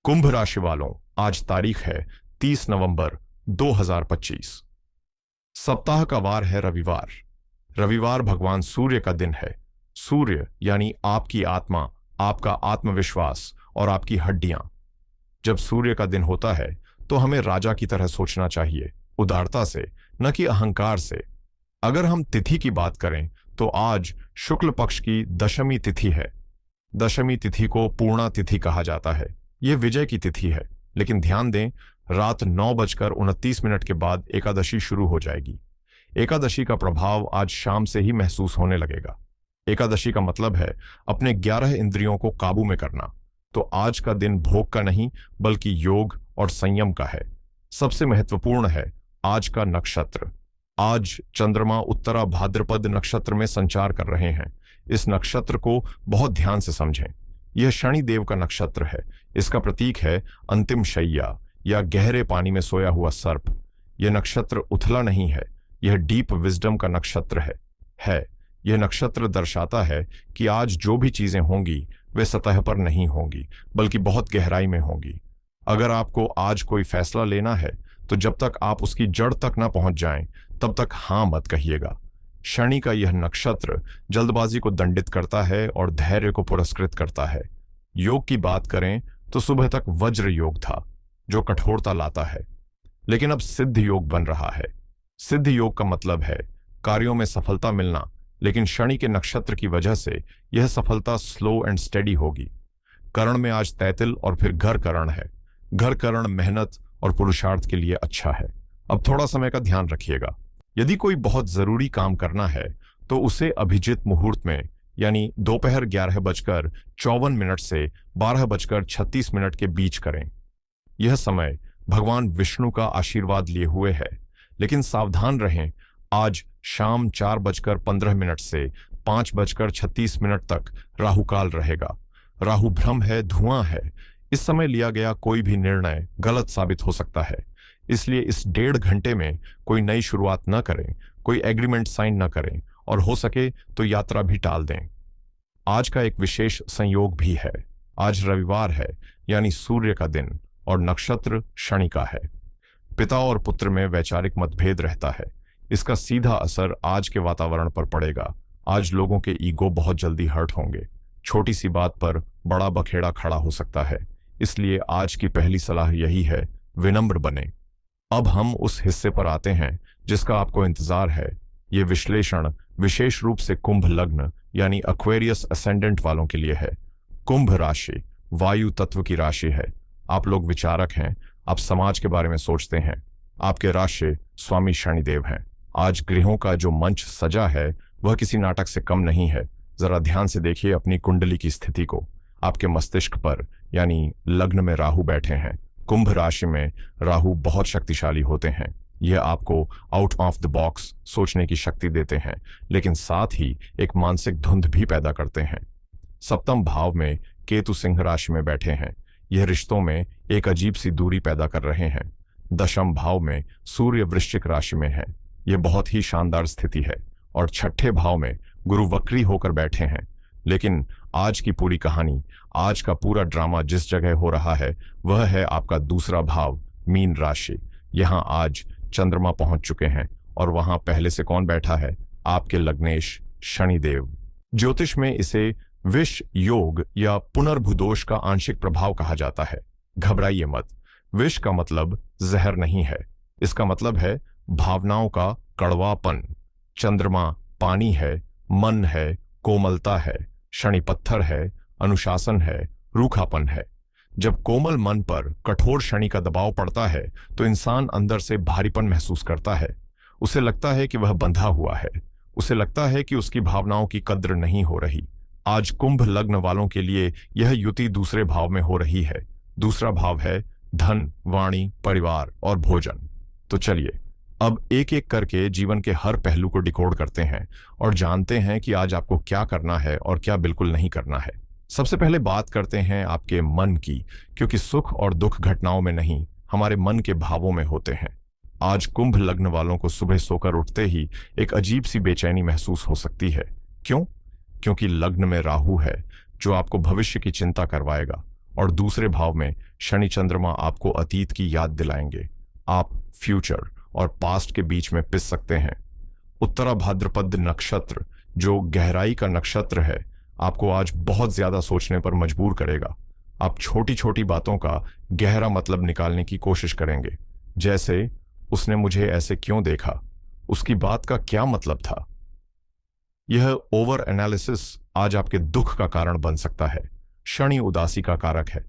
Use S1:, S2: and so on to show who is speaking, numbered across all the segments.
S1: कुंभ राशि वालों, आज तारीख है 30 नवंबर 2025। सप्ताह का वार है रविवार। रविवार भगवान सूर्य का दिन है। सूर्य यानी आपकी आत्मा, आपका आत्मविश्वास और आपकी हड्डियां। जब सूर्य का दिन होता है तो हमें राजा की तरह सोचना चाहिए, उदारता से, न कि अहंकार से। अगर हम तिथि की बात करें तो आज शुक्ल पक्ष की दशमी तिथि है। दशमी तिथि को पूर्णा तिथि कहा जाता है। यह विजय की तिथि है, लेकिन ध्यान दें, रात 9:29 के बाद एकादशी शुरू हो जाएगी। एकादशी का प्रभाव आज शाम से ही महसूस होने लगेगा। एकादशी का मतलब है अपने 11 इंद्रियों को काबू में करना। तो आज का दिन भोग का नहीं बल्कि योग और संयम का है। सबसे महत्वपूर्ण है आज का नक्षत्र। आज चंद्रमा उत्तरा भाद्रपद नक्षत्र में संचार कर रहे हैं। इस नक्षत्र को बहुत ध्यान से समझें। यह शनि देव का नक्षत्र है। इसका प्रतीक है अंतिम शैया या गहरे पानी में सोया हुआ सर्प। यह नक्षत्र उथला नहीं है, यह डीप विजडम का नक्षत्र है। यह नक्षत्र दर्शाता है कि आज जो भी चीजें होंगी वे सतह पर नहीं होंगी बल्कि बहुत गहराई में होंगी। अगर आपको आज कोई फैसला लेना है तो जब तक आप उसकी जड़ तक न पहुंच जाएं तब तक हां मत कहिएगा। शनि का यह नक्षत्र जल्दबाजी को दंडित करता है और धैर्य को पुरस्कृत करता है। योग की बात करें तो सुबह तक वज्र योग था जो कठोरता लाता है, लेकिन अब सिद्ध योग बन रहा है। सिद्ध योग का मतलब है कार्यों में सफलता मिलना, लेकिन शनि के नक्षत्र की वजह से यह सफलता स्लो एंड स्टेडी होगी। करण में आज तैतिल और फिर घर करण है। घर करण मेहनत और पुरुषार्थ के लिए अच्छा है। अब थोड़ा समय का ध्यान रखिएगा। यदि कोई बहुत जरूरी काम करना है तो उसे अभिजित मुहूर्त में यानी दोपहर 11:54 से 12:36 के बीच करें। यह समय भगवान विष्णु का आशीर्वाद लिए हुए है, लेकिन सावधान रहें, आज शाम 4:15 से 5:36 तक राहुकाल रहेगा। राहु भ्रम है, धुआं है। इस समय लिया गया कोई भी निर्णय गलत साबित हो सकता है। इसलिए इस 1.5 घंटे में कोई नई शुरुआत न करें, कोई एग्रीमेंट साइन न करें और हो सके तो यात्रा भी टाल दें। आज का एक विशेष संयोग भी है। आज रविवार है यानी सूर्य का दिन और नक्षत्र शनि का है। पिता और पुत्र में वैचारिक मतभेद रहता है। इसका सीधा असर आज के वातावरण पर पड़ेगा। आज लोगों के ईगो बहुत जल्दी हर्ट होंगे। छोटी सी बात पर बड़ा बखेड़ा खड़ा हो सकता है। इसलिए आज की पहली सलाह यही है, विनम्र बने। अब हम उस हिस्से पर आते हैं जिसका आपको इंतजार है। ये विश्लेषण विशेष रूप से कुंभ लग्न यानी एक्वेरियस असेंडेंट वालों के लिए है। कुंभ राशि वायु तत्व की राशि है। आप लोग विचारक हैं, आप समाज के बारे में सोचते हैं। आपके राशि स्वामी शनिदेव हैं। आज गृहों का जो मंच सजा है वह किसी नाटक से कम नहीं है। जरा ध्यान से देखिए अपनी कुंडली की स्थिति को। आपके मस्तिष्क पर यानी लग्न में राहु बैठे हैं। कुंभ राशि में राहु बहुत शक्तिशाली होते हैं। यह आपको आउट ऑफ द बॉक्स सोचने की शक्ति देते हैं, लेकिन साथ ही एक मानसिक धुंध भी पैदा करते हैं। सप्तम भाव में केतु सिंह राशि में बैठे हैं। यह रिश्तों में एक अजीब सी दूरी पैदा कर रहे हैं। दशम भाव में सूर्य वृश्चिक राशि में है। यह बहुत ही शानदार स्थिति है। और छठे भाव में गुरु वक्री होकर बैठे हैं। लेकिन आज की पूरी कहानी, आज का पूरा ड्रामा जिस जगह हो रहा है वह है आपका दूसरा भाव मीन राशि। यहां आज चंद्रमा पहुंच चुके हैं और वहां पहले से कौन बैठा है? आपके लग्नेश शनिदेव। ज्योतिष में इसे विष योग या पुनर्भुदोष का आंशिक प्रभाव कहा जाता है। घबराइए मत। विष का मतलब जहर नहीं है, इसका मतलब है भावनाओं का कड़वापन। चंद्रमा पानी है, मन है, कोमलता है। शनि पत्थर है, अनुशासन है, रूखापन है। जब कोमल मन पर कठोर शनि का दबाव पड़ता है तो इंसान अंदर से भारीपन महसूस करता है। उसे लगता है कि वह बंधा हुआ है। उसे लगता है कि उसकी भावनाओं की कद्र नहीं हो रही। आज कुंभ लग्न वालों के लिए यह युति दूसरे भाव में हो रही है। दूसरा भाव है धन, वाणी, परिवार और भोजन। तो चलिए अब एक एक करके जीवन के हर पहलू को डिकोड करते हैं और जानते हैं कि आज आपको क्या करना है और क्या बिल्कुल नहीं करना है। सबसे पहले बात करते हैं आपके मन की, क्योंकि सुख और दुख घटनाओं में नहीं, हमारे मन के भावों में होते हैं। आज कुंभ लग्न वालों को सुबह सोकर उठते ही एक अजीब सी बेचैनी महसूस हो सकती है। क्यों? क्योंकि लग्न में राहु है जो आपको भविष्य की चिंता करवाएगा और दूसरे भाव में शनि चंद्रमा आपको अतीत की याद दिलाएंगे। आप फ्यूचर और पास्ट के बीच में पिस सकते हैं। उत्तरा भाद्रपद नक्षत्र, जो गहराई का नक्षत्र है, आपको आज बहुत ज्यादा सोचने पर मजबूर करेगा। आप छोटी छोटी बातों का गहरा मतलब निकालने की कोशिश करेंगे, जैसे उसने मुझे ऐसे क्यों देखा, उसकी बात का क्या मतलब था। यह ओवर एनालिसिस आज आपके दुख का कारण बन सकता है। शनि उदासी का कारक है।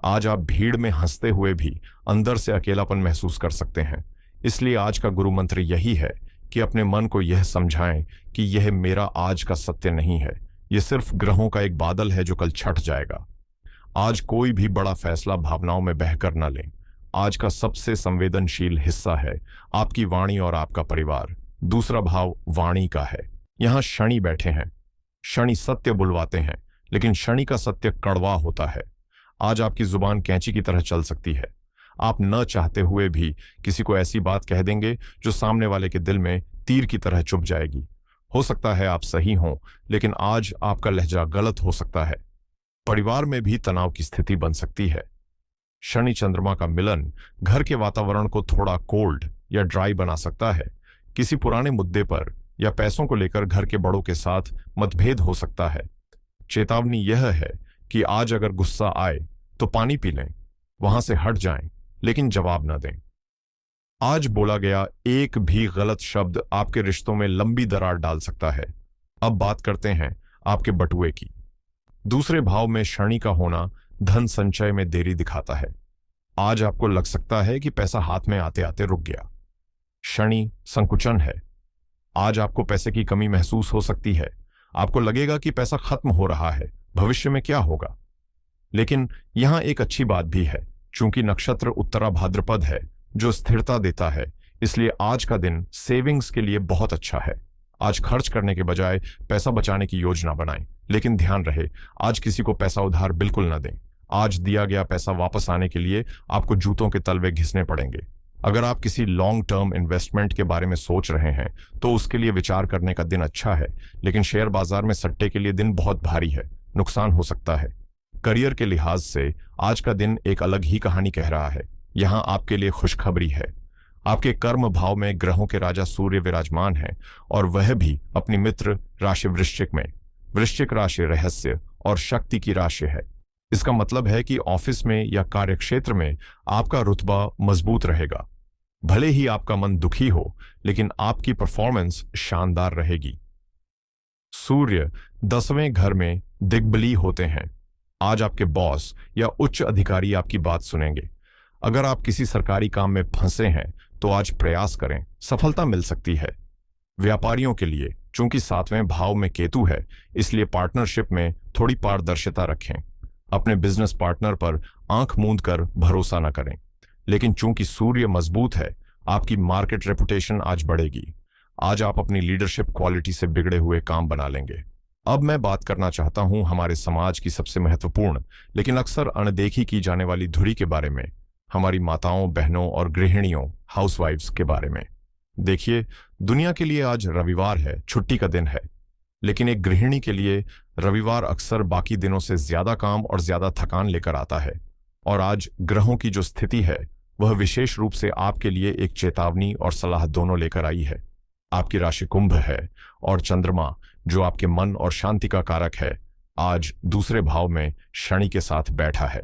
S1: आज आप भीड़ में हंसते हुए भी अंदर से अकेलापन महसूस कर सकते हैं। इसलिए आज का गुरु मंत्र यही है कि अपने मन को यह समझाएं कि यह मेरा आज का सत्य नहीं है, यह सिर्फ ग्रहों का एक बादल है जो कल छट जाएगा। आज कोई भी बड़ा फैसला भावनाओं में बहकर न लें। आज का सबसे संवेदनशील हिस्सा है आपकी वाणी और आपका परिवार। दूसरा भाव वाणी का है। यहां शनि बैठे हैं। शनि सत्य बुलवाते हैं, लेकिन शनि का सत्य कड़वा होता है। आज आपकी जुबान कैंची की तरह चल सकती है। आप न चाहते हुए भी किसी को ऐसी बात कह देंगे जो सामने वाले के दिल में तीर की तरह चुभ जाएगी। हो सकता है आप सही हों, लेकिन आज आपका लहजा गलत हो सकता है। परिवार में भी तनाव की स्थिति बन सकती है। शनि चंद्रमा का मिलन घर के वातावरण को थोड़ा कोल्ड या ड्राई बना सकता है। किसी पुराने मुद्दे पर या पैसों को लेकर घर के बड़ों के साथ मतभेद हो सकता है। चेतावनी यह है कि आज अगर गुस्सा आए तो पानी पी लें, वहां से हट जाएं, लेकिन जवाब न दें। आज बोला गया एक भी गलत शब्द आपके रिश्तों में लंबी दरार डाल सकता है। अब बात करते हैं आपके बटुए की। दूसरे भाव में शनि का होना धन संचय में देरी दिखाता है। आज आपको लग सकता है कि पैसा हाथ में आते आते रुक गया। शनि संकुचन है। आज आपको पैसे की कमी महसूस हो सकती है। आपको लगेगा कि पैसा खत्म हो रहा है, भविष्य में क्या होगा। लेकिन यहां एक अच्छी बात भी है। चूंकि नक्षत्र उत्तरा भाद्रपद है जो स्थिरता देता है, इसलिए आज का दिन सेविंग्स के लिए बहुत अच्छा है। आज खर्च करने के बजाय पैसा बचाने की योजना बनाएं, लेकिन ध्यान रहे आज किसी को पैसा उधार बिल्कुल न दें। आज दिया गया पैसा वापस आने के लिए आपको जूतों के तलवे घिसने पड़ेंगे। अगर आप किसी लॉन्ग टर्म इन्वेस्टमेंट के बारे में सोच रहे हैं तो उसके लिए विचार करने का दिन अच्छा है, लेकिन शेयर बाजार में सट्टे के लिए दिन बहुत भारी है, नुकसान हो सकता है। करियर के लिहाज से आज का दिन एक अलग ही कहानी कह रहा है। यहां आपके लिए खुशखबरी है। आपके कर्म भाव में ग्रहों के राजा सूर्य विराजमान है और वह भी अपनी मित्र राशि वृश्चिक में। वृश्चिक राशि रहस्य और शक्ति की राशि है। इसका मतलब है कि ऑफिस में या कार्यक्षेत्र में आपका रुतबा मजबूत रहेगा। भले ही आपका मन दुखी हो, लेकिन आपकी परफॉर्मेंस शानदार रहेगी। सूर्य 10वें घर में दिग्बली होते हैं। आज आपके बॉस या उच्च अधिकारी आपकी बात सुनेंगे। अगर आप किसी सरकारी काम में फंसे हैं तो आज प्रयास करें, सफलता मिल सकती है। व्यापारियों के लिए चूंकि 7वें भाव में केतु है, इसलिए पार्टनरशिप में थोड़ी पारदर्शिता रखें। अपने बिजनेस पार्टनर पर आंख मूंद कर भरोसा न करें। लेकिन चूंकि सूर्य मजबूत है, आपकी मार्केट रेपुटेशन आज बढ़ेगी। आज आप अपनी लीडरशिप क्वालिटी से बिगड़े हुए काम बना लेंगे। अब मैं बात करना चाहता हूं हमारे समाज की सबसे महत्वपूर्ण लेकिन अक्सर अनदेखी की जाने वाली धुरी के बारे में, हमारी माताओं, बहनों और गृहिणियों, हाउसवाइफ्स के बारे में। देखिए, दुनिया के लिए आज रविवार है, छुट्टी का दिन है, लेकिन एक गृहिणी के लिए रविवार अक्सर बाकी दिनों से ज्यादा काम और ज्यादा थकान लेकर आता है। और आज ग्रहों की जो स्थिति है वह विशेष रूप से आपके लिए एक चेतावनी और सलाह दोनों लेकर आई है। आपकी राशि कुंभ है और चंद्रमा, जो आपके मन और शांति का कारक है, आज दूसरे भाव में शनि के साथ बैठा है।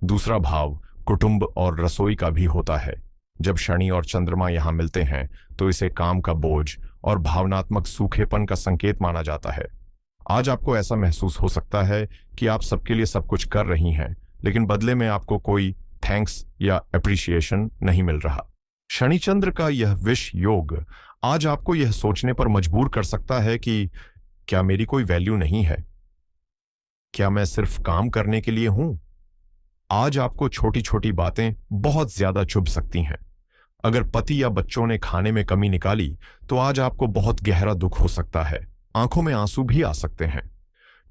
S1: दूसरा भाव कुटुंब और रसोई का भी होता है। जब शनि और चंद्रमा यहां मिलते हैं तो इसे काम का बोझ और भावनात्मक सूखेपन का संकेत माना जाता है। आज आपको ऐसा महसूस हो सकता है कि आप सबके लिए सब कुछ कर रही हैं, लेकिन बदले में आपको कोई थैंक्स या अप्रिसिएशन नहीं मिल रहा। शनि चंद्र का यह विष योग आज आपको यह सोचने पर मजबूर कर सकता है कि क्या मेरी कोई वैल्यू नहीं है? क्या मैं सिर्फ काम करने के लिए हूं? आज आपको छोटी छोटी बातें बहुत ज्यादा चुभ सकती हैं। अगर पति या बच्चों ने खाने में कमी निकाली तो आज आपको बहुत गहरा दुख हो सकता है। आंखों में आंसू भी आ सकते हैं।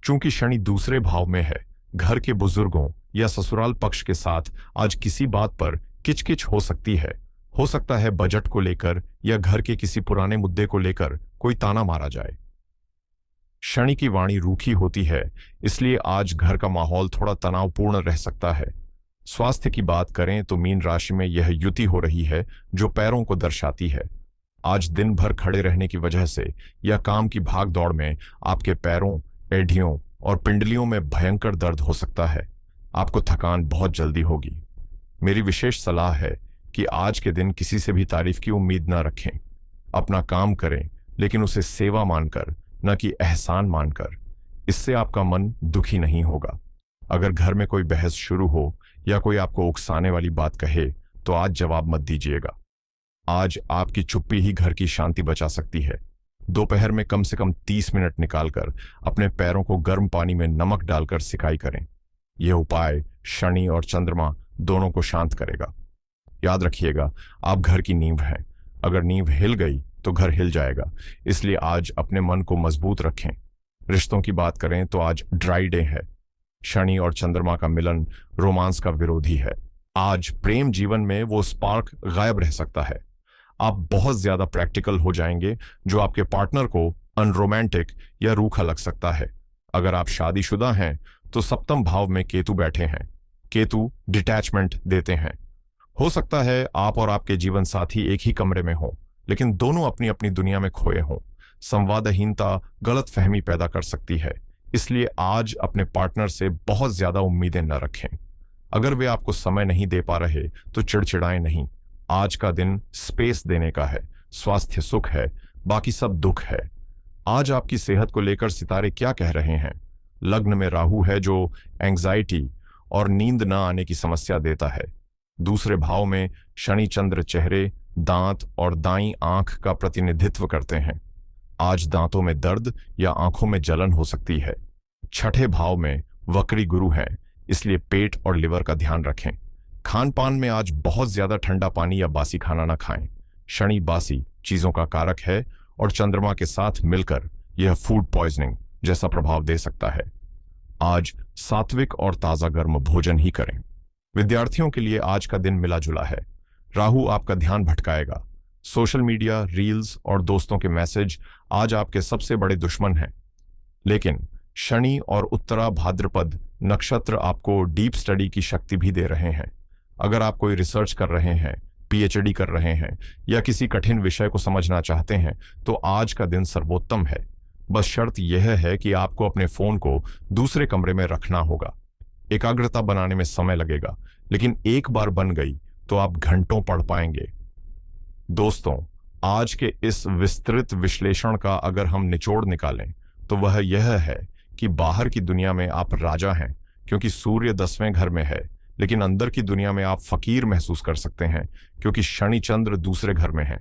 S1: चूंकि शनि दूसरे भाव में है, घर के बुजुर्गों या ससुराल पक्ष के साथ आज किसी बात पर किचकिच हो सकती है। हो सकता है बजट को लेकर या घर के किसी पुराने मुद्दे को लेकर कोई ताना मारा जाए। शनि की वाणी रूखी होती है, इसलिए आज घर का माहौल थोड़ा तनावपूर्ण रह सकता है। स्वास्थ्य की बात करें तो मीन राशि में यह युति हो रही है जो पैरों को दर्शाती है। आज दिन भर खड़े रहने की वजह से या काम की भाग दौड़ में आपके पैरों, एडियों और पिंडलियों में भयंकर दर्द हो सकता है। आपको थकान बहुत जल्दी होगी। मेरी विशेष सलाह है कि आज के दिन किसी से भी तारीफ की उम्मीद न रखें। अपना काम करें, लेकिन उसे सेवा मानकर, न कि एहसान मानकर। इससे आपका मन दुखी नहीं होगा। अगर घर में कोई बहस शुरू हो या कोई आपको उकसाने वाली बात कहे तो आज जवाब मत दीजिएगा। आज आपकी चुप्पी ही घर की शांति बचा सकती है। दोपहर में कम से कम 30 मिनट निकालकर अपने पैरों को गर्म पानी में नमक डालकर सिकाई करें। यह उपाय शनि और चंद्रमा दोनों को शांत करेगा। याद रखिएगा, आप घर की नींव हैं। अगर नींव हिल गई तो घर हिल जाएगा। इसलिए आज अपने मन को मजबूत रखें। रिश्तों की बात करें तो आज ड्राई डे है। शनि और चंद्रमा का मिलन रोमांस का विरोधी है। आज प्रेम जीवन में वो स्पार्क गायब रह सकता है। आप बहुत ज्यादा प्रैक्टिकल हो जाएंगे, जो आपके पार्टनर को अनरोमांटिक या रूखा लग सकता है। अगर आप शादीशुदा हैं तो सप्तम भाव में केतु बैठे हैं। केतु डिटैचमेंट देते हैं। हो सकता है आप और आपके जीवन साथी एक ही कमरे में हों, लेकिन दोनों अपनी अपनी दुनिया में खोए हों। संवादहीनता गलतफहमी पैदा कर सकती है। इसलिए आज अपने पार्टनर से बहुत ज्यादा उम्मीदें न रखें। अगर वे आपको समय नहीं दे पा रहे तो चिड़चिड़ाएं नहीं। आज का दिन स्पेस देने का है। स्वास्थ्य सुख है, बाकी सब दुख है। आज आपकी सेहत को लेकर सितारे क्या कह रहे हैं? लग्न में राहु है जो एंग्जाइटी और नींद न आने की समस्या देता है। दूसरे भाव में शनि चंद्र चेहरे, दांत और दाईं आंख का प्रतिनिधित्व करते हैं। आज दांतों में दर्द या आंखों में जलन हो सकती है। छठे भाव में वक्री गुरु हैं, इसलिए पेट और लिवर का ध्यान रखें। खान पान में आज बहुत ज्यादा ठंडा पानी या बासी खाना ना खाएं। शनि बासी चीजों का कारक है और चंद्रमा के साथ मिलकर यह फूड पॉइजनिंग जैसा प्रभाव दे सकता है। आज सात्विक और ताजा गर्म भोजन ही करें। विद्यार्थियों के लिए आज का दिन मिला जुला है। राहु आपका ध्यान भटकाएगा। सोशल मीडिया, रील्स और दोस्तों के मैसेज आज आपके सबसे बड़े दुश्मन हैं। लेकिन शनि और उत्तरा भाद्रपद नक्षत्र आपको डीप स्टडी की शक्ति भी दे रहे हैं। अगर आप कोई रिसर्च कर रहे हैं, पीएचडी कर रहे हैं या किसी कठिन विषय को समझना चाहते हैं तो आज का दिन सर्वोत्तम है। बस शर्त यह है कि आपको अपने फोन को दूसरे कमरे में रखना होगा। एकाग्रता बनाने में समय लगेगा, लेकिन एक बार बन गई तो आप घंटों पढ़ पाएंगे। दोस्तों, आज के इस विस्तृत विश्लेषण का अगर हम निचोड़ निकालें तो वह यह है कि बाहर की दुनिया में आप राजा हैं क्योंकि सूर्य 10वें घर में है, लेकिन अंदर की दुनिया में आप फकीर महसूस कर सकते हैं क्योंकि शनि चंद्र दूसरे घर में है।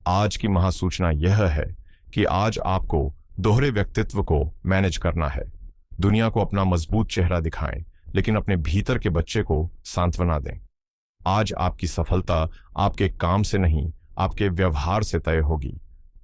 S1: आज की महासूचना यह है कि आज आपको दोहरे व्यक्तित्व को मैनेज करना है। दुनिया को अपना मजबूत चेहरा दिखाएं, लेकिन अपने भीतर के बच्चे को सांत्वना दें। आज आपकी सफलता आपके काम से नहीं, आपके व्यवहार से तय होगी।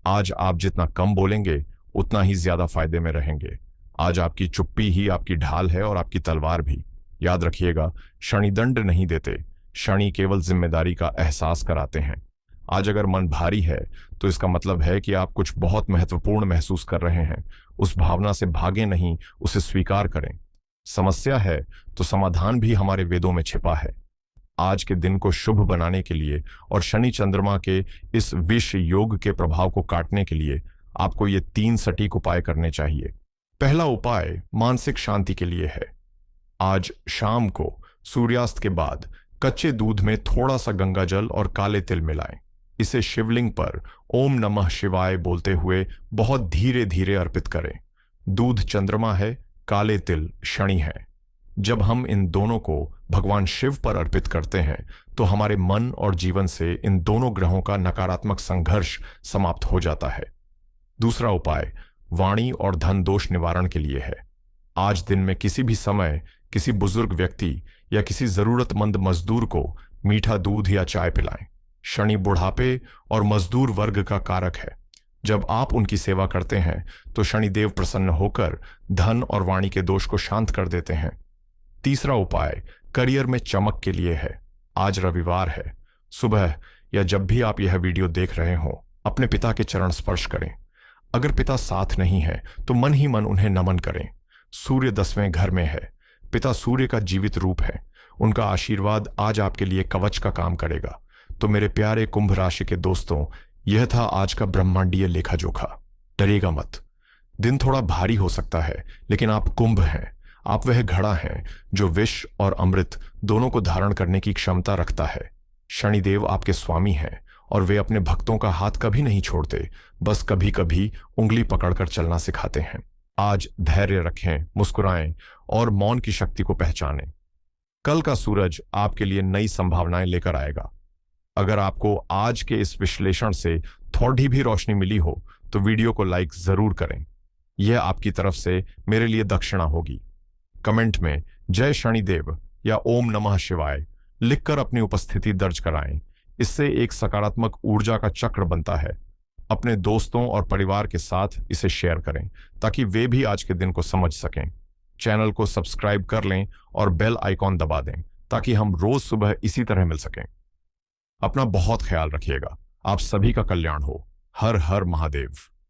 S1: आज आप जितना कम बोलेंगे उतना ही ज्यादा फायदे में रहेंगे। आज आपकी चुप्पी ही आपकी ढाल है और आपकी तलवार भी। याद रखिएगा, शनि दंड नहीं देते, शनि केवल जिम्मेदारी का एहसास कराते हैं। आज अगर मन भारी है तो इसका मतलब है कि आप कुछ बहुत महत्वपूर्ण महसूस कर रहे हैं। उस भावना से भागे नहीं, उसे स्वीकार करें। समस्या है तो समाधान भी हमारे वेदों में छिपा है। आज के दिन को शुभ बनाने के लिए और शनि चंद्रमा के इस विष योग के प्रभाव को काटने के लिए आपको ये 3 सटीक उपाय करने चाहिए। पहला उपाय मानसिक शांति के लिए है। आज शाम को सूर्यास्त के बाद कच्चे दूध में थोड़ा सा गंगा जल और काले तिल मिलाएं। इसे शिवलिंग पर ओम नमः शिवाय बोलते हुए बहुत धीरे धीरे अर्पित करें। दूध चंद्रमा है, काले तिल शनि है। जब हम इन दोनों को भगवान शिव पर अर्पित करते हैं तो हमारे मन और जीवन से इन दोनों ग्रहों का नकारात्मक संघर्ष समाप्त हो जाता है। दूसरा उपाय वाणी और धन दोष निवारण के लिए है। आज दिन में किसी भी समय किसी बुजुर्ग व्यक्ति या किसी जरूरतमंद मजदूर को मीठा दूध या चाय पिलाएं। शनि बुढ़ापे और मजदूर वर्ग का कारक है। जब आप उनकी सेवा करते हैं तो शनिदेव प्रसन्न होकर धन और वाणी के दोष को शांत कर देते हैं। तीसरा उपाय करियर में चमक के लिए है। आज रविवार है। सुबह या जब भी आप यह वीडियो देख रहे हो, अपने पिता के चरण स्पर्श करें। अगर पिता साथ नहीं है तो मन ही मन उन्हें नमन करें। सूर्य 10वें घर में है। पिता सूर्य का जीवित रूप है। उनका आशीर्वाद आज आपके लिए कवच का काम करेगा। तो मेरे प्यारे कुंभ राशि के दोस्तों, यह था आज का ब्रह्मांडीय लेखा जोखा। डरिएगा मत। दिन थोड़ा भारी हो सकता है, लेकिन आप कुंभ हैं। आप वह घड़ा हैं जो विष और अमृत दोनों को धारण करने की क्षमता रखता है। शनिदेव आपके स्वामी हैं और वे अपने भक्तों का हाथ कभी नहीं छोड़ते, बस कभी कभी उंगली पकड़कर चलना सिखाते हैं। आज धैर्य रखें, मुस्कुराएं और मौन की शक्ति को पहचानें। कल का सूरज आपके लिए नई संभावनाएं लेकर आएगा। अगर आपको आज के इस विश्लेषण से थोड़ी भी रोशनी मिली हो तो वीडियो को लाइक जरूर करें। यह आपकी तरफ से मेरे लिए दक्षिणा होगी। कमेंट में जय शनिदेव या ओम नमः शिवाय लिखकर अपनी उपस्थिति दर्ज कराएं। इससे एक सकारात्मक ऊर्जा का चक्र बनता है। अपने दोस्तों और परिवार के साथ इसे शेयर करें ताकि वे भी आज के दिन को समझ सकें। चैनल को सब्सक्राइब कर लें और बेल आइकॉन दबा दें ताकि हम रोज सुबह इसी तरह मिल सकें। अपना बहुत ख्याल रखिएगा। आप सभी का कल्याण हो। हर हर महादेव।